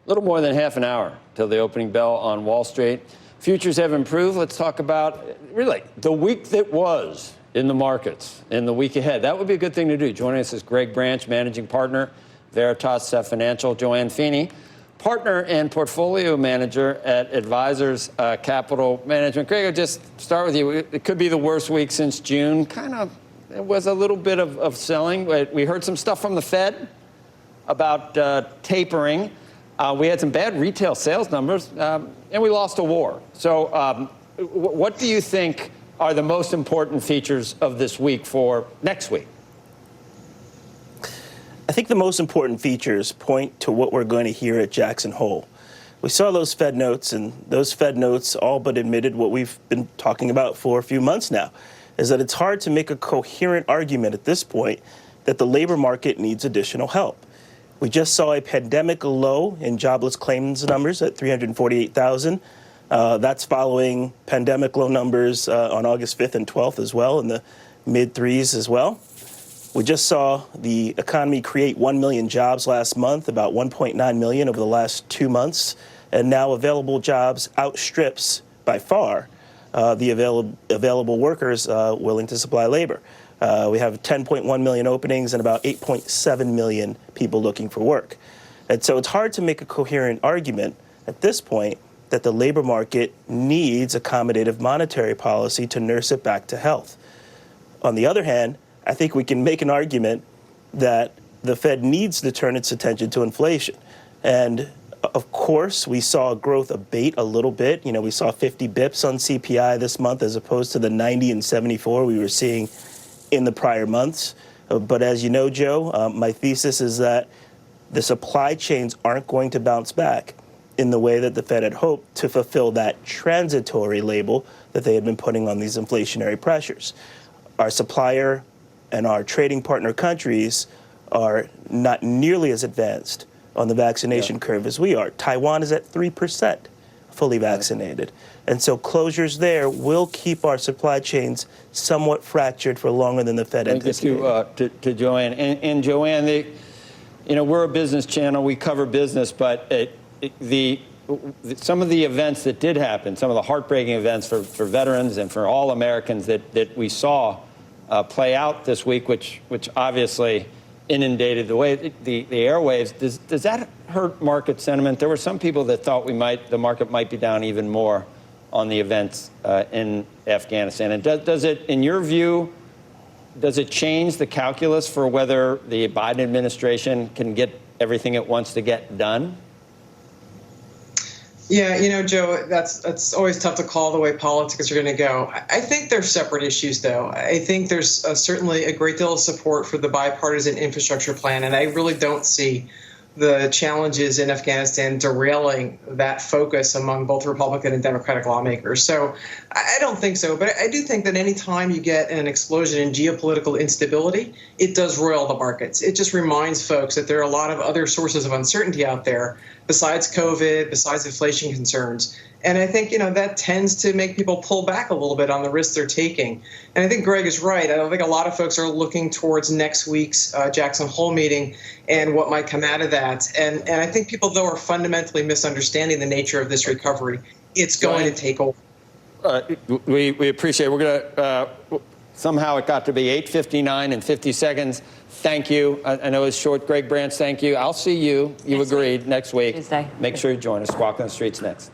little more than half an hour till the opening bell on Wall Street. Futures have improved. Let's talk about, really, the week that was in the markets in the week ahead. That would be a good thing to do. Joining us is Greg Branch, Managing Partner, Veritas Financial. Joanne Feeney, Partner and Portfolio Manager at Advisors Capital Management. Greg, I'll just start with you. It could be the worst week since June. It was a little bit of selling. We heard some stuff from the Fed about tapering. We had some bad retail sales numbers, and we lost a war. So what do you think are the most important features of this week for next week? I think the most important features point to what we're going to hear at Jackson Hole. We saw those Fed notes, and those Fed notes all but admitted what we've been talking about for a few months now, is that it's hard to make a coherent argument at this point that the labor market needs additional help. We just saw a pandemic low in jobless claims numbers at 348,000. That's following pandemic low numbers on August 5th and 12th as well, in the mid-threes as well. We just saw the economy create 1 million jobs last month, about 1.9 million over the last 2 months, and now available jobs outstrips by far the available workers willing to supply labor. We have 10.1 million openings and about 8.7 million people looking for work. And so it's hard to make a coherent argument at this point that the labor market needs accommodative monetary policy to nurse it back to health. On the other hand, I think we can make an argument that the Fed needs to turn its attention to inflation. And of course, we saw growth abate a little bit. You know, we saw 50 bips on CPI this month as opposed to the 90 and 74 we were seeing in the prior months. But as you know, Joe, my thesis is that the supply chains aren't going to bounce back in the way that the Fed had hoped to fulfill that transitory label that they had been putting on these inflationary pressures. Our supplier and our trading partner countries are not nearly as advanced on the vaccination curve as we are. Taiwan is at 3% fully vaccinated. And so closures there will keep our supply chains somewhat fractured for longer than the Fed anticipated. Thank you to Joanne. And Joanne, we're a business channel. We cover business, but some of the events that did happen, some of the heartbreaking events for veterans and for all Americans that we saw play out this week, which obviously inundated the airwaves. Does that hurt market sentiment? There were some people that thought the market might be down even more on the events in Afghanistan. And does it, in your view, does it change the calculus for whether the Biden administration can get everything it wants to get done? Yeah, Joe, that's always tough to call the way politics are going to go. I think they're separate issues, though. I think there's certainly a great deal of support for the bipartisan infrastructure plan, and I really don't see the challenges in Afghanistan derailing that focus among both Republican and Democratic lawmakers. So I don't think so. But I do think that any time you get an explosion in geopolitical instability, it does roil the markets. It just reminds folks that there are a lot of other sources of uncertainty out there besides COVID, besides inflation concerns. And I think, that tends to make people pull back a little bit on the risks they're taking. And I think Greg is right. I don't think a lot of folks are looking towards next week's Jackson Hole meeting and what might come out of that. And I think people, though, are fundamentally misunderstanding the nature of this recovery. It's going to take over. We appreciate it. We're going to, somehow it got to be 8:59 and 50 seconds. Thank you. I know it's short. Greg Branch, thank you. I'll see you. You agreed next week. Tuesday. Make sure you join us. Squawk on the Streets next.